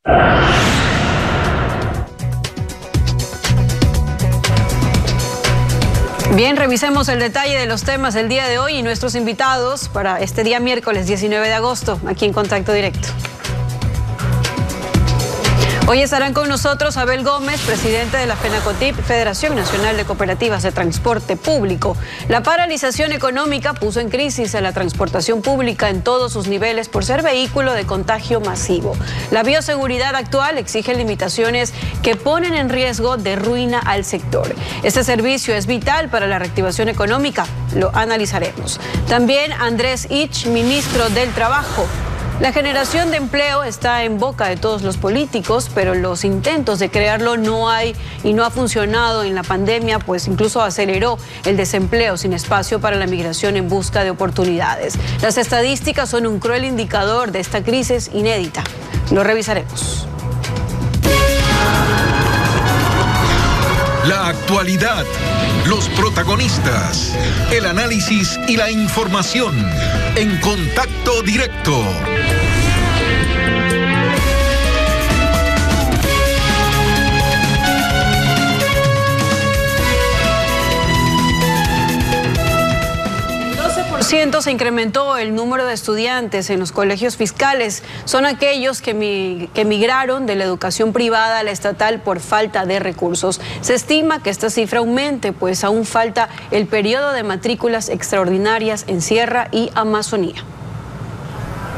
Bien, revisemos el detalle de los temas del día de hoy y nuestros invitados para este día miércoles 19 de agosto, aquí en Contacto Directo. Hoy estarán con nosotros Abel Gómez, presidente de la FENACOTIP, Federación Nacional de Cooperativas de Transporte Público. La paralización económica puso en crisis a la transportación pública en todos sus niveles por ser vehículo de contagio masivo. La bioseguridad actual exige limitaciones que ponen en riesgo de ruina al sector. Este servicio es vital para la reactivación económica. Lo analizaremos. También Andrés Ich, ministro del Trabajo. La generación de empleo está en boca de todos los políticos, pero los intentos de crearlo no hay y no ha funcionado en la pandemia, pues incluso aceleró el desempleo sin espacio para la migración en busca de oportunidades. Las estadísticas son un cruel indicador de esta crisis inédita. Lo revisaremos. La actualidad, los protagonistas, el análisis y la información en Contacto Directo. Se incrementó el número de estudiantes en los colegios fiscales. Son aquellos que migraron de la educación privada a la estatal por falta de recursos. Se estima que esta cifra aumente, pues aún falta el periodo de matrículas extraordinarias en Sierra y Amazonía.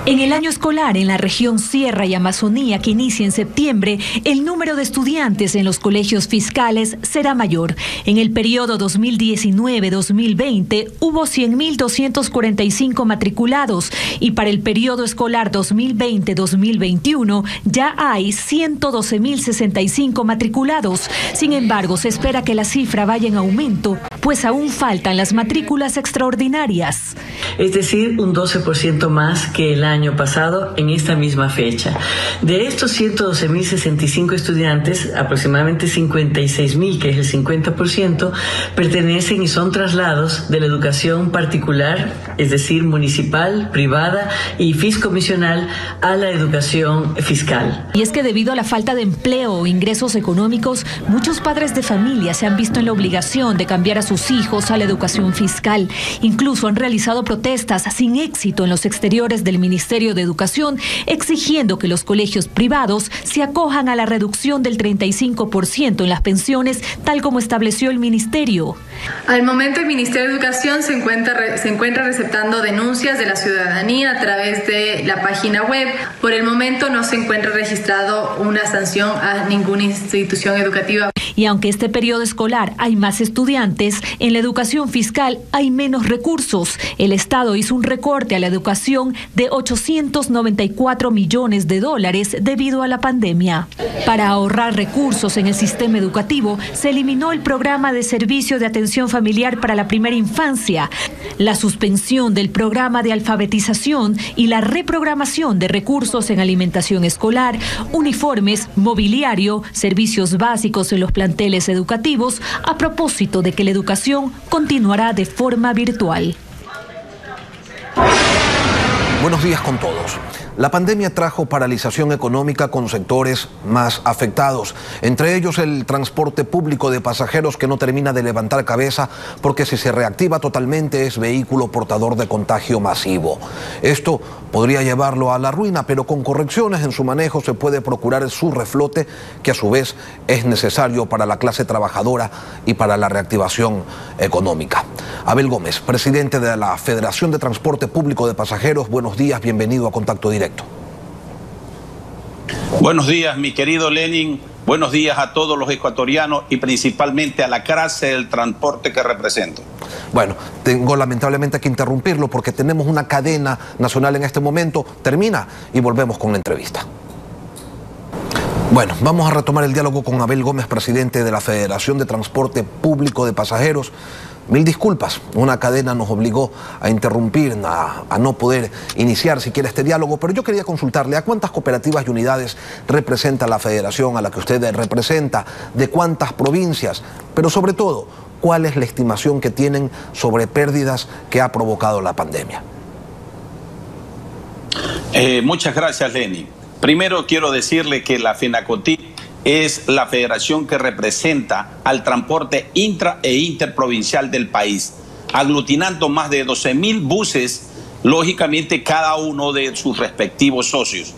En el año escolar en la región Sierra y Amazonía, que inicia en septiembre, el número de estudiantes en los colegios fiscales será mayor. En el periodo 2019-2020 hubo 100.245 matriculados y para el periodo escolar 2020-2021 ya hay 112.065 matriculados. Sin embargo, se espera que la cifra vaya en aumento, pues aún faltan las matrículas extraordinarias. Es decir, un 12% más que el año pasado en esta misma fecha. De estos 112.065 estudiantes, aproximadamente 56.000, que es el 50%, pertenecen y son traslados de la educación particular, es decir, municipal, privada y fiscomisional, a la educación fiscal. Y es que debido a la falta de empleo o ingresos económicos, muchos padres de familia se han visto en la obligación de cambiar a sus hijos a la educación fiscal. Incluso han realizado protestas sin éxito en los exteriores del Ministerio de Educación, exigiendo que los colegios privados se acojan a la reducción del 35% en las pensiones, tal como estableció el Ministerio. Al momento, el Ministerio de Educación se encuentra receptando denuncias de la ciudadanía a través de la página web. Por el momento no se encuentra registrado una sanción a ninguna institución educativa. Y aunque este periodo escolar hay más estudiantes, en la educación fiscal hay menos recursos. El Estado hizo un recorte a la educación de $894 millones debido a la pandemia. Para ahorrar recursos en el sistema educativo, se eliminó el programa de servicio de atención familiar para la primera infancia, la suspensión del programa de alfabetización y la reprogramación de recursos en alimentación escolar, uniformes, mobiliario, servicios básicos en los planteles educativos, a propósito de que la educación continuará de forma virtual. Buenos días con todos. La pandemia trajo paralización económica con sectores más afectados, entre ellos el transporte público de pasajeros, que no termina de levantar cabeza porque si se reactiva totalmente es vehículo portador de contagio masivo. Esto podría llevarlo a la ruina, pero con correcciones en su manejo se puede procurar su reflote, que a su vez es necesario para la clase trabajadora y para la reactivación económica. Abel Gómez, presidente de la Federación de Transporte Público de Pasajeros, buenos días, bienvenido a Contacto Directo. Buenos días, mi querido Lenin. Buenos días a todos los ecuatorianos y principalmente a la clase del transporte que represento. Bueno, tengo lamentablemente que interrumpirlo porque tenemos una cadena nacional en este momento. Termina y volvemos con la entrevista. Bueno, vamos a retomar el diálogo con Abel Gómez, presidente de la Federación de Transporte Público de Pasajeros. Mil disculpas, una cadena nos obligó a interrumpir, a no poder iniciar siquiera este diálogo, pero yo quería consultarle a cuántas cooperativas y unidades representa la federación a la que usted representa, de cuántas provincias, pero sobre todo, cuál es la estimación que tienen sobre pérdidas que ha provocado la pandemia. Muchas gracias, Lenin. Primero quiero decirle que la FENACOTIP es la federación que representa al transporte intra e interprovincial del país, aglutinando más de 12.000 buses, lógicamente cada uno de sus respectivos socios.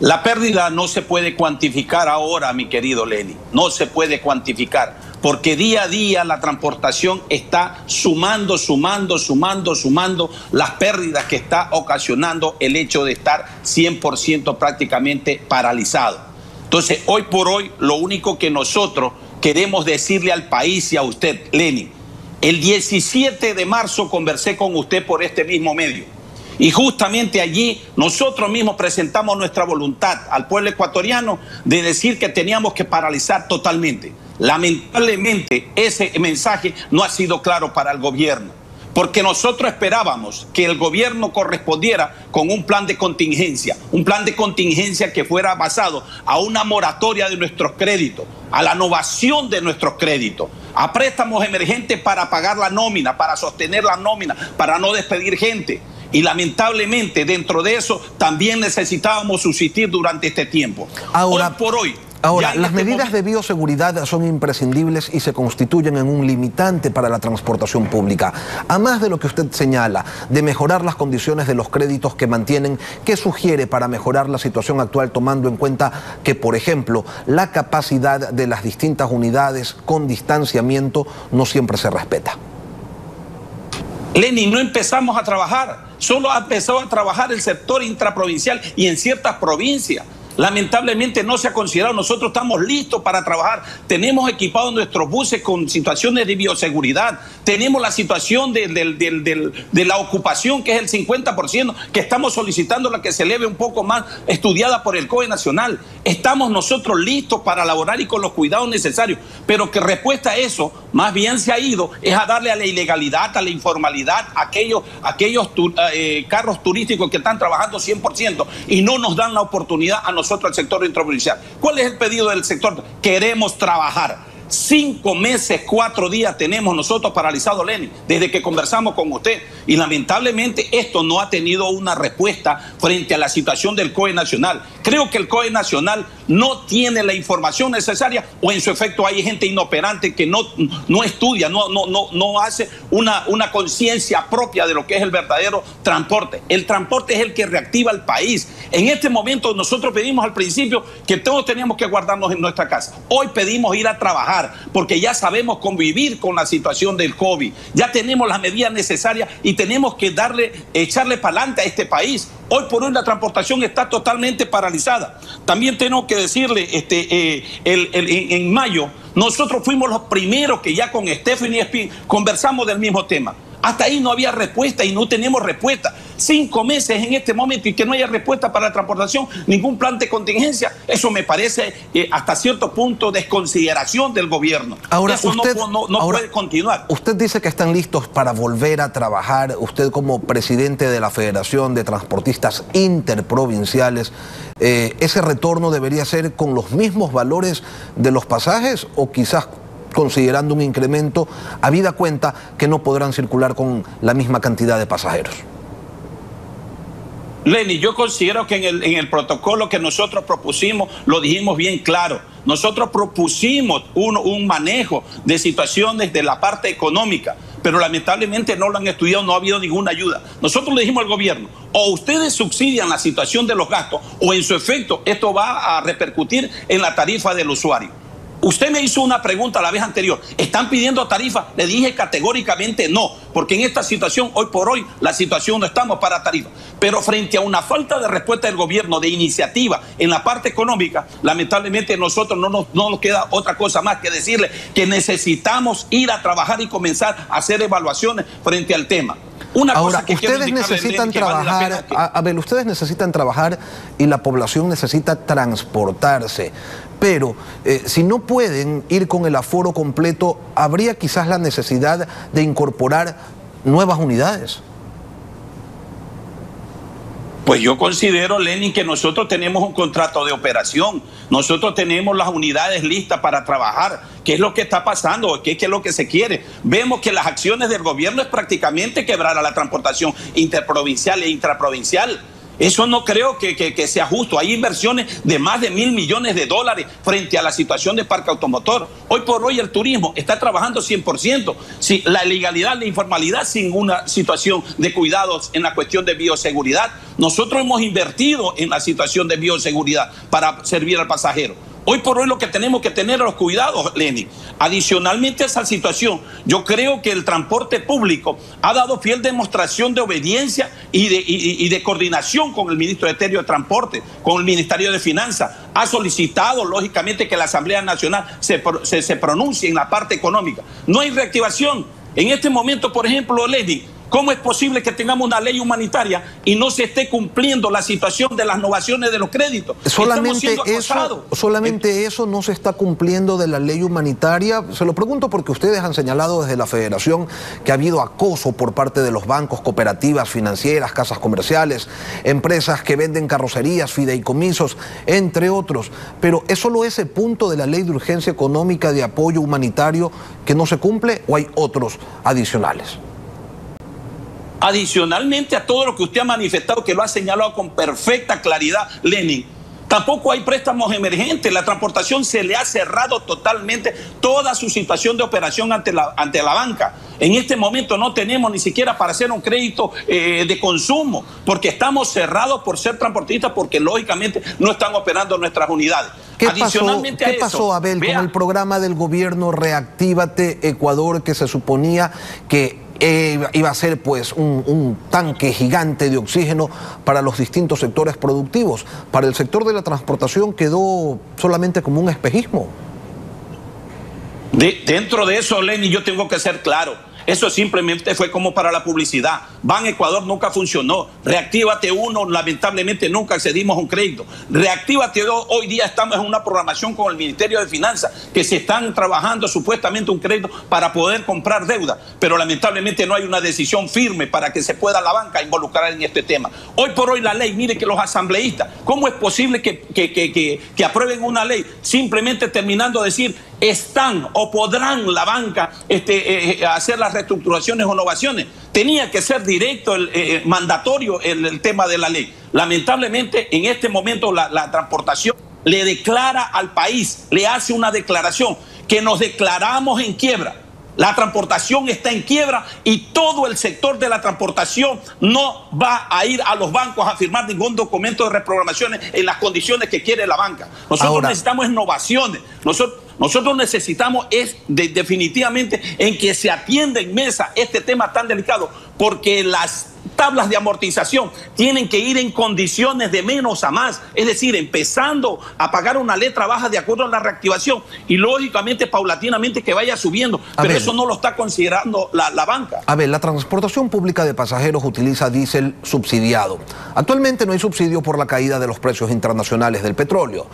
La pérdida no se puede cuantificar ahora, mi querido Lenny, no se puede cuantificar, porque día a día la transportación está sumando las pérdidas que está ocasionando el hecho de estar 100% prácticamente paralizado. Entonces, hoy por hoy, lo único que nosotros queremos decirle al país y a usted, Lenny, el 17 de marzo conversé con usted por este mismo medio. Y justamente allí nosotros mismos presentamos nuestra voluntad al pueblo ecuatoriano de decir que teníamos que paralizar totalmente. Lamentablemente ese mensaje no ha sido claro para el gobierno, porque nosotros esperábamos que el gobierno correspondiera con un plan de contingencia que fuera basado a una moratoria de nuestros créditos, a la novación de nuestros créditos, a préstamos emergentes para pagar la nómina, para sostener la nómina, para no despedir gente. Y lamentablemente dentro de eso también necesitábamos subsistir durante este tiempo. Ahora, las medidas momento de bioseguridad son imprescindibles y se constituyen en un limitante para la transportación pública. A más de lo que usted señala, de mejorar las condiciones de los créditos que mantienen, ¿qué sugiere para mejorar la situación actual, tomando en cuenta que, por ejemplo, la capacidad de las distintas unidades con distanciamiento no siempre se respeta? Lenny, no empezamos a trabajar, solo ha empezado a trabajar el sector intraprovincial y en ciertas provincias. Lamentablemente no se ha considerado. Nosotros estamos listos para trabajar. Tenemos equipados nuestros buses con situaciones de bioseguridad. Tenemos la situación de la ocupación, que es el 50%, que estamos solicitando la que se eleve un poco más, estudiada por el COE Nacional. Estamos nosotros listos para laborar y con los cuidados necesarios. Pero que respuesta a eso, más bien se ha ido, es a darle a la ilegalidad, a la informalidad, a aquellos carros turísticos que están trabajando 100% y no nos dan la oportunidad a nosotros, al sector intraprovincial. ¿Cuál es el pedido del sector? Queremos trabajar. 5 meses, 4 días tenemos nosotros paralizados, Lenny, desde que conversamos con usted. Y lamentablemente esto no ha tenido una respuesta frente a la situación del COE Nacional. Creo que el COE Nacional no tiene la información necesaria, o en su efecto hay gente inoperante que no estudia, no hace una conciencia propia de lo que es el verdadero transporte. El transporte es el que reactiva el país. En este momento nosotros pedimos al principio que todos teníamos que guardarnos en nuestra casa. Hoy pedimos ir a trabajar, porque ya sabemos convivir con la situación del COVID. Ya tenemos las medidas necesarias y tenemos que echarle para adelante a este país. Hoy por hoy la transportación está totalmente paralizada. También tengo que decirle, en mayo, nosotros fuimos los primeros que ya con Stephanie Espín conversamos del mismo tema. Hasta ahí no había respuesta y no tenemos respuesta. 5 meses en este momento y que no haya respuesta para la transportación, ningún plan de contingencia. Eso me parece hasta cierto punto desconsideración del gobierno. Ahora, eso no puede continuar. Usted dice que están listos para volver a trabajar. Usted, como presidente de la Federación de Transportistas Interprovinciales, ¿ese retorno debería ser con los mismos valores de los pasajes o quizás considerando un incremento, habida cuenta que no podrán circular con la misma cantidad de pasajeros? Lenny, yo considero que en el protocolo que nosotros propusimos lo dijimos bien claro. Nosotros propusimos un manejo de situaciones de la parte económica, pero lamentablemente no lo han estudiado, no ha habido ninguna ayuda. Nosotros le dijimos al gobierno, o ustedes subsidian la situación de los gastos, o en su efecto esto va a repercutir en la tarifa del usuario. Usted me hizo una pregunta la vez anterior, ¿están pidiendo tarifa? Le dije categóricamente no, porque en esta situación, hoy por hoy, la situación no estamos para tarifa. Pero frente a una falta de respuesta del gobierno, de iniciativa en la parte económica, lamentablemente nosotros no nos queda otra cosa más que decirle que necesitamos ir a trabajar y comenzar a hacer evaluaciones frente al tema. Ahora, ustedes necesitan trabajar, Abel, ustedes necesitan trabajar y la población necesita transportarse. Pero si no pueden ir con el aforo completo, ¿habría quizás la necesidad de incorporar nuevas unidades? Pues yo considero, Lenin, que nosotros tenemos un contrato de operación, nosotros tenemos las unidades listas para trabajar. ¿Qué es lo que está pasando? ¿Qué es lo que se quiere? Vemos que las acciones del gobierno es prácticamente quebrar a la transportación interprovincial e intraprovincial. Eso no creo que sea justo. Hay inversiones de más de $1.000 millones frente a la situación de parque automotor. Hoy por hoy el turismo está trabajando 100%. Sí, la ilegalidad, la informalidad sin una situación de cuidados en la cuestión de bioseguridad. Nosotros hemos invertido en la situación de bioseguridad para servir al pasajero. Hoy por hoy lo que tenemos que tener los cuidados, Lenny. Adicionalmente a esa situación, yo creo que el transporte público ha dado fiel demostración de obediencia y de coordinación con el Ministerio de Transporte, con el Ministerio de Finanzas. Ha solicitado, lógicamente, que la Asamblea Nacional se pronuncie en la parte económica. No hay reactivación. En este momento, por ejemplo, Lenny, ¿cómo es posible que tengamos una ley humanitaria y no se esté cumpliendo la situación de las novaciones de los créditos? Solamente eso no se está cumpliendo de la ley humanitaria. Se lo pregunto porque ustedes han señalado desde la Federación que ha habido acoso por parte de los bancos, cooperativas financieras, casas comerciales, empresas que venden carrocerías, fideicomisos, entre otros. Pero ¿es solo ese punto de la ley de urgencia económica de apoyo humanitario que no se cumple o hay otros adicionales? Adicionalmente a todo lo que usted ha manifestado, que lo ha señalado con perfecta claridad, Lenin, tampoco hay préstamos emergentes. La transportación se le ha cerrado totalmente toda su situación de operación ante la banca. En este momento no tenemos ni siquiera para hacer un crédito de consumo, porque estamos cerrados por ser transportistas, porque lógicamente no están operando nuestras unidades. ¿Qué pasó, Abel, con el programa del gobierno Reactívate Ecuador, que se suponía que iba a ser pues un tanque gigante de oxígeno para los distintos sectores productivos? Para el sector de la transportación quedó solamente como un espejismo. Dentro de eso, Lenny, yo tengo que ser claro. Eso simplemente fue como para la publicidad. Ban Ecuador nunca funcionó. Reactívate 1, lamentablemente nunca accedimos a un crédito. Reactívate 2, hoy día estamos en una programación con el Ministerio de Finanzas, que se están trabajando supuestamente un crédito para poder comprar deuda, pero lamentablemente no hay una decisión firme para que se pueda la banca involucrar en este tema. Hoy por hoy la ley, mire que los asambleístas, ¿cómo es posible que aprueben una ley simplemente terminando de decir están o podrán la banca hacer las reestructuraciones o innovaciones? Tenía que ser directo, mandatorio el tema de la ley. Lamentablemente en este momento la transportación le declara al país, le hace una declaración que nos declaramos en quiebra. La transportación está en quiebra y todo el sector de la transportación no va a ir a los bancos a firmar ningún documento de reprogramaciones en las condiciones que quiere la banca. Nosotros necesitamos innovaciones. Nosotros necesitamos definitivamente en que se atienda en mesa este tema tan delicado, porque las tablas de amortización tienen que ir en condiciones de menos a más, es decir, empezando a pagar una letra baja de acuerdo a la reactivación y lógicamente paulatinamente que vaya subiendo, pero eso no lo está considerando la banca. A ver, la transportación pública de pasajeros utiliza diésel subsidiado. Actualmente no hay subsidio por la caída de los precios internacionales del petróleo.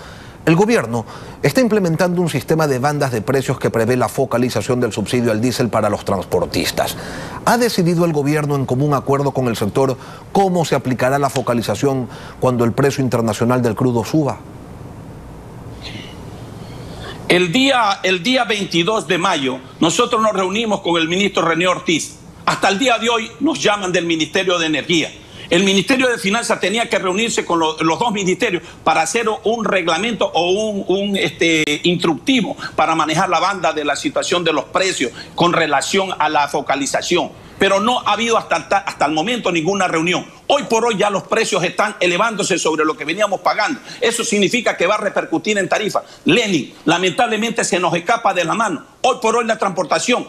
El gobierno está implementando un sistema de bandas de precios que prevé la focalización del subsidio al diésel para los transportistas. ¿Ha decidido el gobierno en común acuerdo con el sector cómo se aplicará la focalización cuando el precio internacional del crudo suba? El día 22 de mayo nosotros nos reunimos con el ministro René Ortiz. Hasta el día de hoy nos llaman del Ministerio de Energía. El Ministerio de Finanzas tenía que reunirse con los dos ministerios para hacer un reglamento o un instructivo para manejar la banda de la situación de los precios con relación a la focalización. Pero no ha habido hasta el momento ninguna reunión. Hoy por hoy ya los precios están elevándose sobre lo que veníamos pagando. Eso significa que va a repercutir en tarifa. Lenin, lamentablemente se nos escapa de la mano. Hoy por hoy la transportación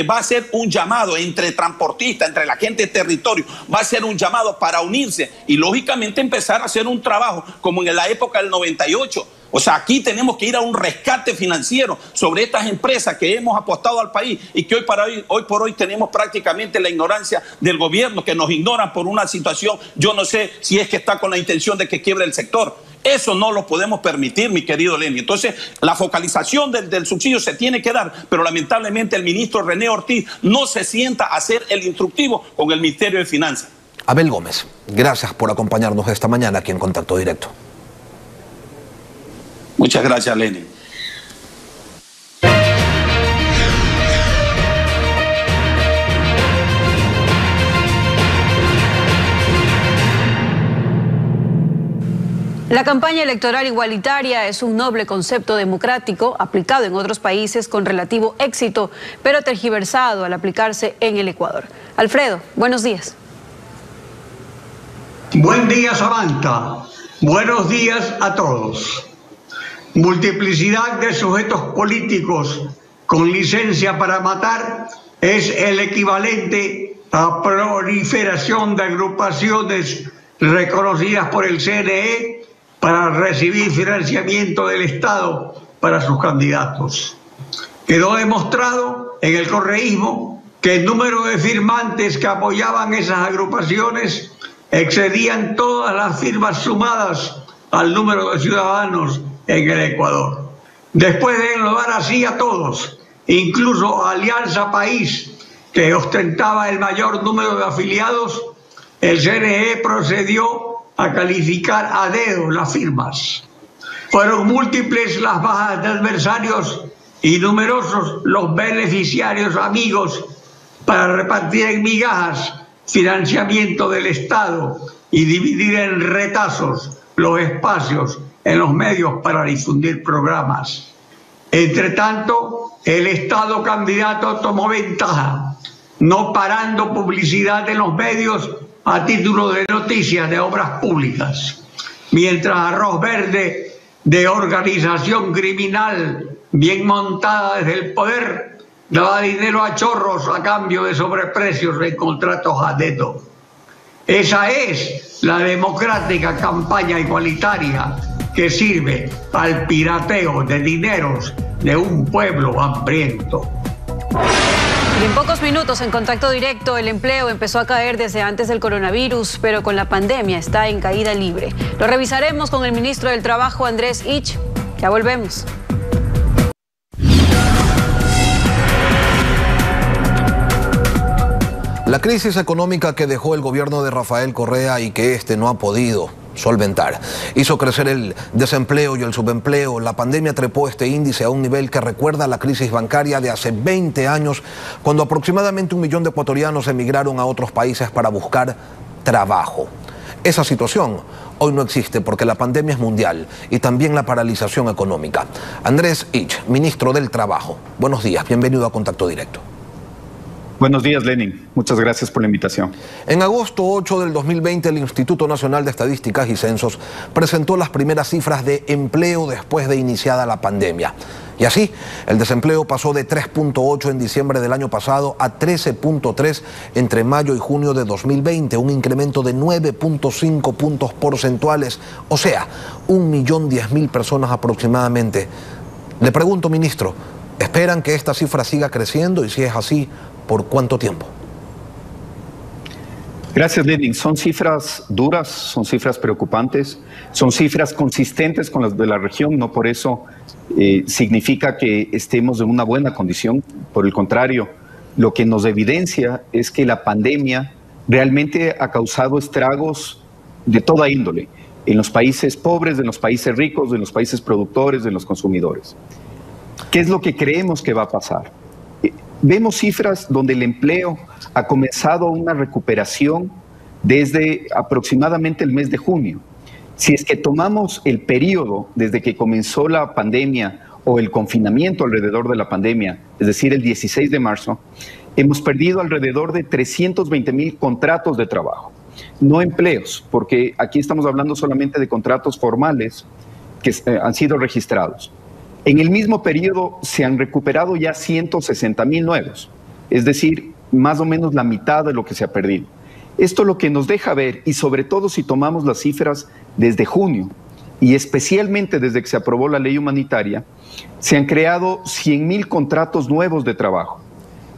va a ser un llamado entre transportistas, entre la gente de territorio, va a ser un llamado para unirse y lógicamente empezar a hacer un trabajo como en la época del 98. O sea, aquí tenemos que ir a un rescate financiero sobre estas empresas que hemos apostado al país y que hoy por hoy tenemos prácticamente la ignorancia del gobierno, que nos ignoran por una situación, yo no sé si es que está con la intención de que quiebre el sector. Eso no lo podemos permitir, mi querido Lenny. Entonces, la focalización del subsidio se tiene que dar, pero lamentablemente el ministro René Ortiz no se sienta a hacer el instructivo con el Ministerio de Finanzas. Abel Gómez, gracias por acompañarnos esta mañana aquí en Contacto Directo. Muchas gracias, Lenny. La campaña electoral igualitaria es un noble concepto democrático aplicado en otros países con relativo éxito, pero tergiversado al aplicarse en el Ecuador. Alfredo, buenos días. Buen día, Samantha. Buenos días a todos. Multiplicidad de sujetos políticos con licencia para matar es el equivalente a proliferación de agrupaciones reconocidas por el CNE para recibir financiamiento del Estado para sus candidatos. Quedó demostrado en el correísmo que el número de firmantes que apoyaban esas agrupaciones excedían todas las firmas sumadas al número de ciudadanos en el Ecuador. Después de enlodar así a todos, incluso a Alianza País, que ostentaba el mayor número de afiliados, el CNE procedió a calificar a dedo las firmas. Fueron múltiples las bajas de adversarios y numerosos los beneficiarios amigos para repartir en migajas financiamiento del Estado y dividir en retazos los espacios en los medios para difundir programas. Entre tanto, el Estado candidato tomó ventaja, no parando publicidad en los medios a título de noticias de obras públicas, mientras Arroz Verde, de organización criminal bien montada desde el poder, daba dinero a chorros a cambio de sobreprecios en contratos a dedo. Esa es la democrática campaña igualitaria que sirve al pirateo de dineros de un pueblo hambriento. Y en pocos minutos, en Contacto Directo, el empleo empezó a caer desde antes del coronavirus, pero con la pandemia está en caída libre. Lo revisaremos con el ministro del Trabajo, Andrés Ich. Ya volvemos. La crisis económica que dejó el gobierno de Rafael Correa y que este no ha podido solventar hizo crecer el desempleo y el subempleo. La pandemia trepó este índice a un nivel que recuerda a la crisis bancaria de hace 20 años, cuando aproximadamente 1 millón de ecuatorianos emigraron a otros países para buscar trabajo. Esa situación hoy no existe porque la pandemia es mundial y también la paralización económica. Andrés Ich, ministro del Trabajo. Buenos días, bienvenido a Contacto Directo. Buenos días, Lenin. Muchas gracias por la invitación. En agosto 8 del 2020, el Instituto Nacional de Estadísticas y Censos presentó las primeras cifras de empleo después de iniciada la pandemia. Y así, el desempleo pasó de 3.8 en diciembre del año pasado a 13.3 entre mayo y junio de 2020, un incremento de 9.5 puntos porcentuales, o sea, 1.010.000 personas aproximadamente. Le pregunto, ministro, ¿esperan que esta cifra siga creciendo? Y si es así, ¿por cuánto tiempo? Gracias, Lenin. Son cifras duras, son cifras preocupantes, son cifras consistentes con las de la región, no por eso significa que estemos en una buena condición. Por el contrario, lo que nos evidencia es que la pandemia realmente ha causado estragos de toda índole, en los países pobres, en los países ricos, en los países productores, en los consumidores. ¿Qué es lo que creemos que va a pasar? Vemos cifras donde el empleo ha comenzado una recuperación desde aproximadamente el mes de junio. Si es que tomamos el periodo desde que comenzó la pandemia o el confinamiento alrededor de la pandemia, es decir, el 16 de marzo, hemos perdido alrededor de 320.000 contratos de trabajo. No empleos, porque aquí estamos hablando solamente de contratos formales que han sido registrados. En el mismo periodo se han recuperado ya 160.000 nuevos, es decir, más o menos la mitad de lo que se ha perdido. Esto lo que nos deja ver, y sobre todo si tomamos las cifras desde junio, y especialmente desde que se aprobó la ley humanitaria, se han creado 100.000 contratos nuevos de trabajo.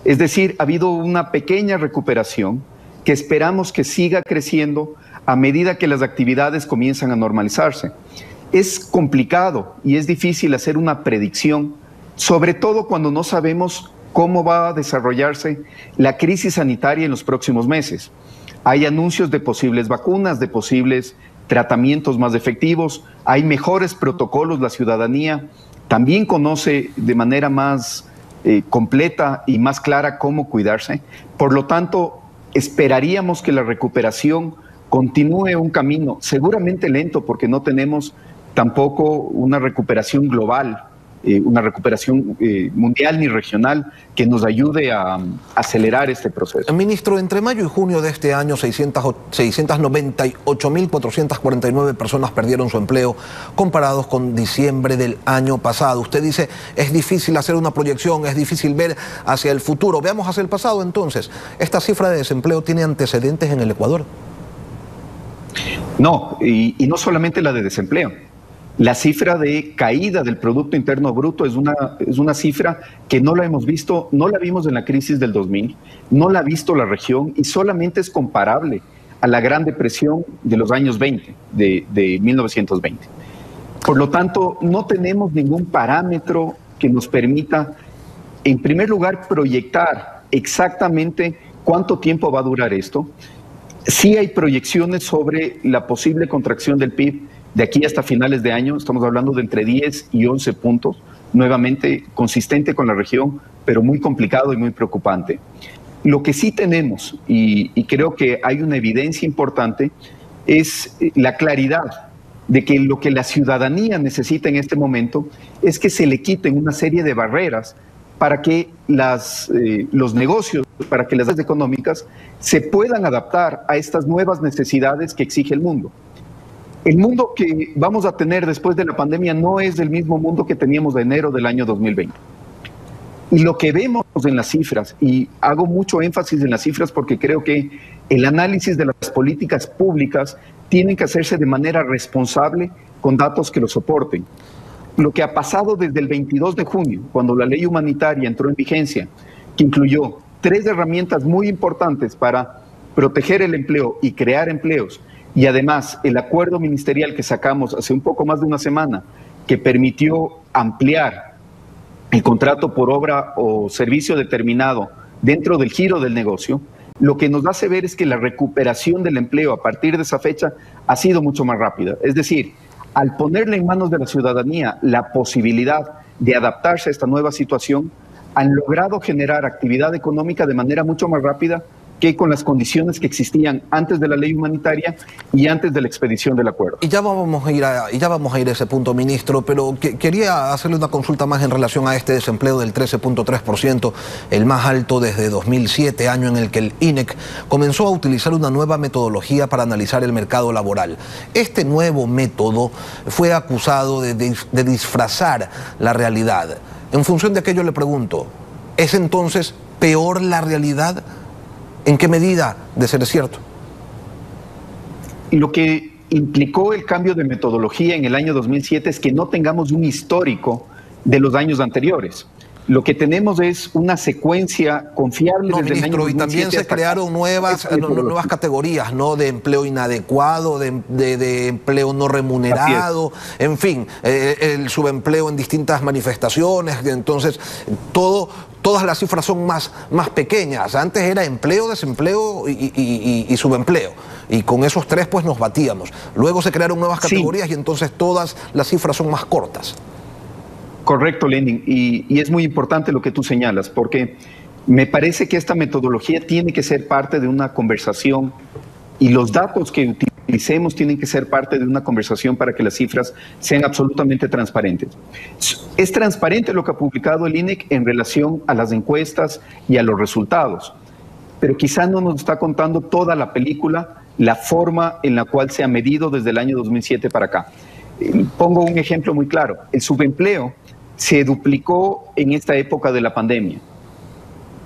Es decir, ha habido una pequeña recuperación que esperamos que siga creciendo a medida que las actividades comienzan a normalizarse. Es complicado y es difícil hacer una predicción, sobre todo cuando no sabemos cómo va a desarrollarse la crisis sanitaria en los próximos meses. Hay anuncios de posibles vacunas, de posibles tratamientos más efectivos, hay mejores protocolos, la ciudadanía también conoce de manera más completa y más clara cómo cuidarse. Por lo tanto, esperaríamos que la recuperación continúe un camino seguramente lento porque no tenemos tampoco una recuperación global, una recuperación mundial ni regional que nos ayude a acelerar este proceso. Ministro, entre mayo y junio de este año, 698.449 personas perdieron su empleo comparados con diciembre del año pasado. Usted dice, es difícil hacer una proyección, es difícil ver hacia el futuro. Veamos hacia el pasado entonces. ¿Esta cifra de desempleo tiene antecedentes en el Ecuador? No, y no solamente la de desempleo. La cifra de caída del Producto Interno Bruto es una cifra que no la hemos visto, no la vimos en la crisis del 2000, no la ha visto la región y solamente es comparable a la Gran Depresión de los años 20, de 1920. Por lo tanto, no tenemos ningún parámetro que nos permita, en primer lugar, proyectar exactamente cuánto tiempo va a durar esto. Sí hay proyecciones sobre la posible contracción del PIB de aquí hasta finales de año. Estamos hablando de entre 10 y 11 puntos, nuevamente consistente con la región, pero muy complicado y muy preocupante. Lo que sí tenemos, y creo que hay una evidencia importante, es la claridad de que lo que la ciudadanía necesita en este momento es que se le quiten una serie de barreras para que los negocios, para que las áreas económicas se puedan adaptar a estas nuevas necesidades que exige el mundo. El mundo que vamos a tener después de la pandemia no es el mismo mundo que teníamos de enero del año 2020. Y lo que vemos en las cifras, y hago mucho énfasis en las cifras porque creo que el análisis de las políticas públicas tienen que hacerse de manera responsable con datos que lo soporten. Lo que ha pasado desde el 22 de junio, cuando la ley humanitaria entró en vigencia, que incluyó 3 herramientas muy importantes para proteger el empleo y crear empleos, y además el acuerdo ministerial que sacamos hace un poco más de una semana, que permitió ampliar el contrato por obra o servicio determinado dentro del giro del negocio, lo que nos hace ver es que la recuperación del empleo a partir de esa fecha ha sido mucho más rápida. Es decir, al ponerle en manos de la ciudadanía la posibilidad de adaptarse a esta nueva situación, han logrado generar actividad económica de manera mucho más rápida que con las condiciones que existían antes de la ley humanitaria y antes de la expedición del acuerdo. Y ya vamos a ir a ese punto, ministro, pero quería hacerle una consulta más en relación a este desempleo del 13.3%, el más alto desde 2007, año en el que el INEC comenzó a utilizar una nueva metodología para analizar el mercado laboral. Este nuevo método fue acusado de disfrazar la realidad. En función de aquello le pregunto, ¿es entonces peor la realidad? ¿En qué medida de ser cierto? Lo que implicó el cambio de metodología en el año 2007 es que no tengamos un histórico de los años anteriores. Lo que tenemos es una secuencia confiable desde el año 2007. Y también se crearon nuevas categorías, ¿no? De empleo inadecuado, de empleo no remunerado, en fin, el subempleo en distintas manifestaciones. Entonces, todas las cifras son más pequeñas. Antes era empleo, desempleo y subempleo. Y con esos 3 pues nos batíamos. Luego se crearon nuevas categorías y entonces todas las cifras son más cortas. Correcto, Lenin, y es muy importante lo que tú señalas, porque me parece que esta metodología tiene que ser parte de una conversación y los datos que utilicemos tienen que ser parte de una conversación para que las cifras sean absolutamente transparentes. Es transparente lo que ha publicado el INEC en relación a las encuestas y a los resultados, pero quizá no nos está contando toda la película, la forma en la cual se ha medido desde el año 2007 para acá. Pongo un ejemplo muy claro, el subempleo se duplicó en esta época de la pandemia.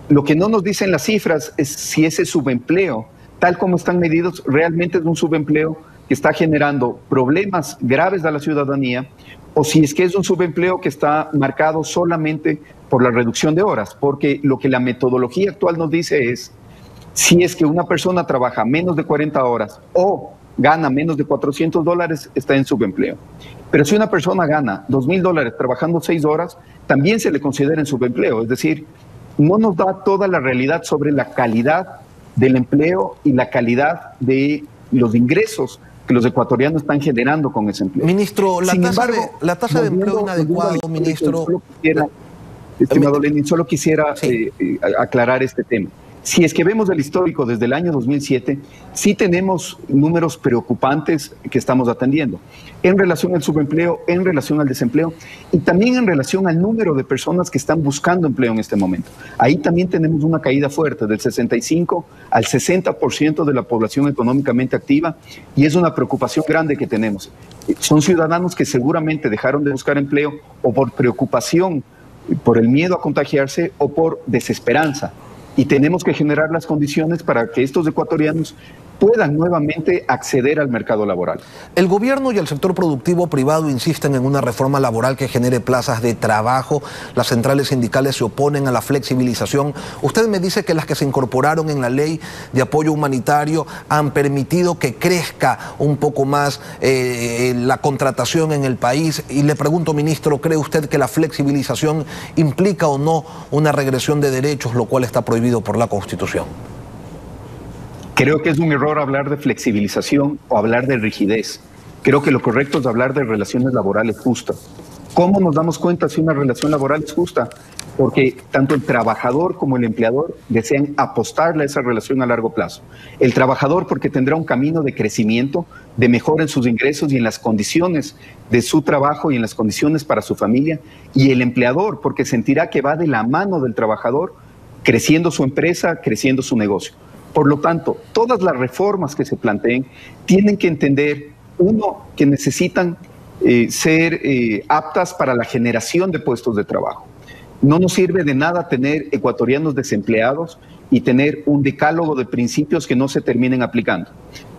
Lo que no nos dicen las cifras es si ese subempleo, tal como están medidos, realmente es un subempleo que está generando problemas graves a la ciudadanía, o si es que es un subempleo que está marcado solamente por la reducción de horas, porque lo que la metodología actual nos dice es, si es que una persona trabaja menos de 40 horas o gana menos de $400, está en subempleo. Pero si una persona gana $2,000 trabajando 6 horas, también se le considera en subempleo. Es decir, no nos da toda la realidad sobre la calidad del empleo y la calidad de los ingresos que los ecuatorianos están generando con ese empleo. Ministro, la tasa de empleo inadecuado, ministro... Estimado Lenin, solo quisiera aclarar este tema. Si es que vemos el histórico desde el año 2007, sí tenemos números preocupantes que estamos atendiendo en relación al subempleo, en relación al desempleo y también en relación al número de personas que están buscando empleo en este momento. Ahí también tenemos una caída fuerte del 65 al 60% de la población económicamente activa y es una preocupación grande que tenemos. Son ciudadanos que seguramente dejaron de buscar empleo o por preocupación, por el miedo a contagiarse o por desesperanza. Y tenemos que generar las condiciones para que estos ecuatorianos puedan nuevamente acceder al mercado laboral. El gobierno y el sector productivo privado insisten en una reforma laboral que genere plazas de trabajo. Las centrales sindicales se oponen a la flexibilización. Usted me dice que las que se incorporaron en la ley de apoyo humanitario han permitido que crezca un poco más la contratación en el país. Y le pregunto, ministro, ¿cree usted que la flexibilización implica o no una regresión de derechos, lo cual está prohibido por la Constitución? Creo que es un error hablar de flexibilización o hablar de rigidez. Creo que lo correcto es hablar de relaciones laborales justas. ¿Cómo nos damos cuenta si una relación laboral es justa? Porque tanto el trabajador como el empleador desean apostarle a esa relación a largo plazo. El trabajador porque tendrá un camino de crecimiento, de mejora en sus ingresos y en las condiciones de su trabajo y en las condiciones para su familia. Y el empleador porque sentirá que va de la mano del trabajador creciendo su empresa, creciendo su negocio. Por lo tanto, todas las reformas que se planteen tienen que entender, uno, que necesitan ser aptas para la generación de puestos de trabajo. No nos sirve de nada tener ecuatorianos desempleados y tener un decálogo de principios que no se terminen aplicando.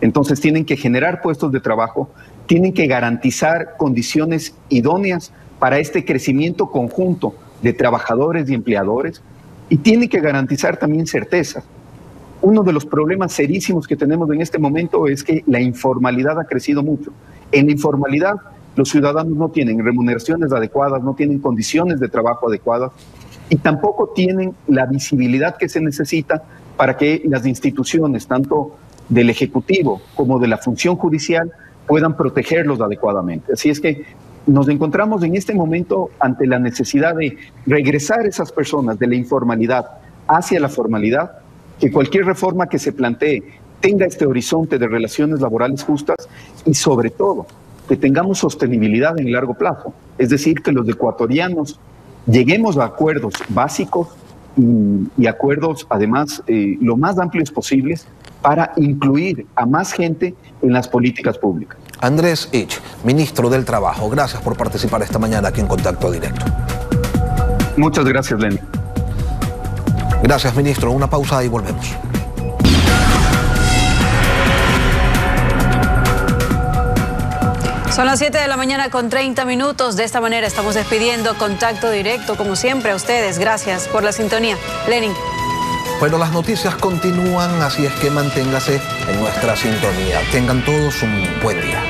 Entonces tienen que generar puestos de trabajo, tienen que garantizar condiciones idóneas para este crecimiento conjunto de trabajadores y empleadores y tienen que garantizar también certeza. Uno de los problemas serísimos que tenemos en este momento es que la informalidad ha crecido mucho. En la informalidad, los ciudadanos no tienen remuneraciones adecuadas, no tienen condiciones de trabajo adecuadas y tampoco tienen la visibilidad que se necesita para que las instituciones, tanto del Ejecutivo como de la función judicial, puedan protegerlos adecuadamente. Así es que nos encontramos en este momento ante la necesidad de regresar esas personas de la informalidad hacia la formalidad, que cualquier reforma que se plantee tenga este horizonte de relaciones laborales justas y sobre todo que tengamos sostenibilidad en largo plazo. Es decir, que los ecuatorianos lleguemos a acuerdos básicos y acuerdos además lo más amplios posibles para incluir a más gente en las políticas públicas. Andrés Ich, ministro del Trabajo, gracias por participar esta mañana aquí en Contacto Directo. Muchas gracias, Lenny. Gracias, ministro. Una pausa y volvemos. Son las 7 de la mañana con 30 minutos. De esta manera estamos despidiendo Contacto Directo, como siempre, a ustedes. Gracias por la sintonía. Lenin. Bueno, las noticias continúan, así es que manténgase en nuestra sintonía. Tengan todos un buen día.